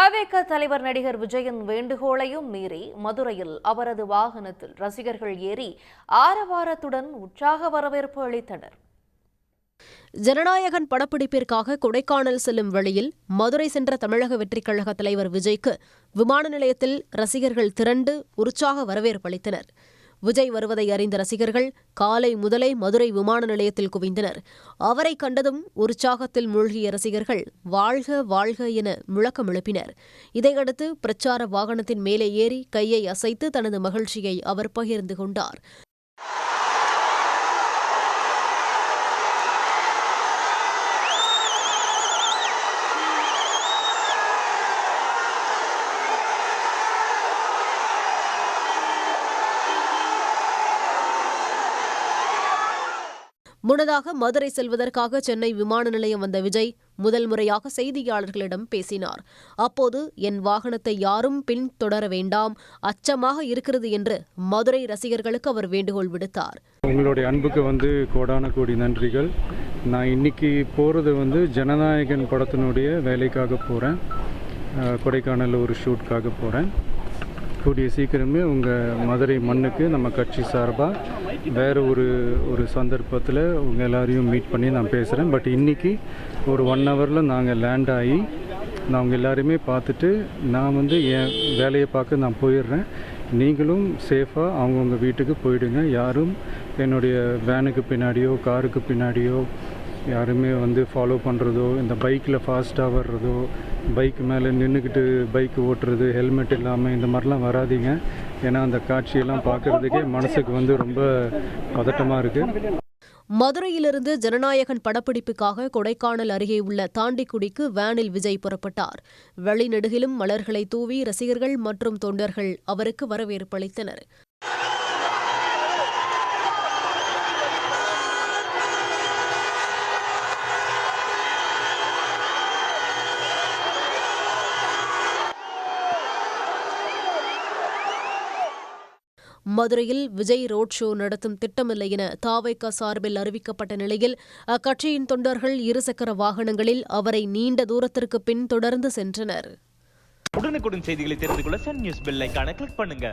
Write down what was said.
தவிக தலைவர் நடிகர் விஜயின் வேண்டுகோளையும் மீறி மதுரையில் அவரது வாகனத்தில் ரசிகர்கள் ஏறி ஆரவாரத்துடன் உற்சாக வரவேற்பு அளித்தனர். ஜனநாயகன் படப்பிடிப்பிற்காக கொடைக்கானல் செல்லும் வழியில் மதுரை சென்ற தமிழக வெற்றிக் கழக தலைவர் விஜய்க்கு விமான நிலையத்தில் ரசிகர்கள் திரண்டு உற்சாக வரவேற்பு அளித்தனர். விஜய் வருவதை அறிந்த ரசிகர்கள் காலை முதலே மதுரை விமான நிலையத்தில் குவிந்தனர். அவரை கண்டதும் உற்சாகத்தில் மூழ்கிய ரசிகர்கள் வாழ்க வாழ்க என முழக்கம் எழுப்பினர். இதையடுத்து பிரச்சார வாகனத்தின் மேலே ஏறி கையை அசைத்து தனது மகிழ்ச்சியை அவர் பகிர்ந்து கொண்டார். முன்னதாக மதுரை செல்வதற்காக சென்னை விமான நிலையம் வந்த விஜய் முதல் முறையாக செய்தியாளர்களிடம் பேசினார். அப்போது என் வாகனத்தை யாரும் பின்தொடர வேண்டாம், அச்சமாக இருக்கிறது என்று மதுரை ரசிகர்களுக்கு அவர் வேண்டுகோள் விடுத்தார். உங்களுடைய அன்புக்கு கோடான கோடி நன்றிகள். நான் இன்னைக்கு போகிறது ஜனநாயகன் படத்தினுடைய வேலைக்காக போகிறேன். கொடைக்கானலில் ஒரு ஷூட்காக போகிறேன். கூடிய சீக்கிரமே உங்கள் மதுரை மண்ணுக்கு நம்ம கட்சி சார்பாக வேறு ஒரு சந்தர்ப்பத்தில் உங்கள் எல்லாரையும் மீட் பண்ணி நான் பேசுகிறேன். பட் இன்றைக்கி ஒரு 1 ஹவரில் நாங்கள் லேண்ட் ஆகி நான் உங்கள் எல்லாரையுமே பார்த்துட்டு நான் என் வேலையை பார்க்க நான் போயிடுறேன். நீங்களும் சேஃபாக அவங்கவுங்க வீட்டுக்கு போயிடுங்க. யாரும் என்னுடைய வேனுக்கு பின்னாடியோ காருக்கு பின்னாடியோ யாருமே ஃபாலோ பண்ணுறதோ, இந்த பைக்கில் ஃபாஸ்ட்டாக வர்றதோ, பைக் மேலே நின்றுக்கிட்டு பைக் ஓட்டுறது, ஹெல்மெட் இல்லாமல் இந்த மாதிரிலாம் வராதிங்க. ஏன்னா அந்த காட்சியெல்லாம் பார்க்குறதுக்கே மனசுக்கு ரொம்ப பதட்டமாக இருக்குது. மதுரையிலிருந்து ஜனநாயகன் படப்பிடிப்புக்காக கொடைக்கானல் அருகே உள்ள தாண்டிக்குடிக்கு வேனில் விஜய் புறப்பட்டார். வெளிநெடுகிலும் மலர்களை தூவி ரசிகர்கள் மற்றும் தொண்டர்கள் அவருக்கு வரவேற்பளித்தனர். மதுரையில் விஜய் ரோட் ஷோ நடத்தும் திட்டமில்லை என தவிக சார்பில் அறிவிக்கப்பட்ட நிலையில் அக்கட்சியின் தொண்டர்கள் இருசக்கர வாகனங்களில் அவரை நீண்ட தூரத்திற்கு பின் தொடர்ந்து சென்றனர். உடனுக்குடன் செய்திகளை தெரிந்து கொள்ள சன் நியூஸ் பெல் ஐகானை கிளிக் பண்ணுங்க.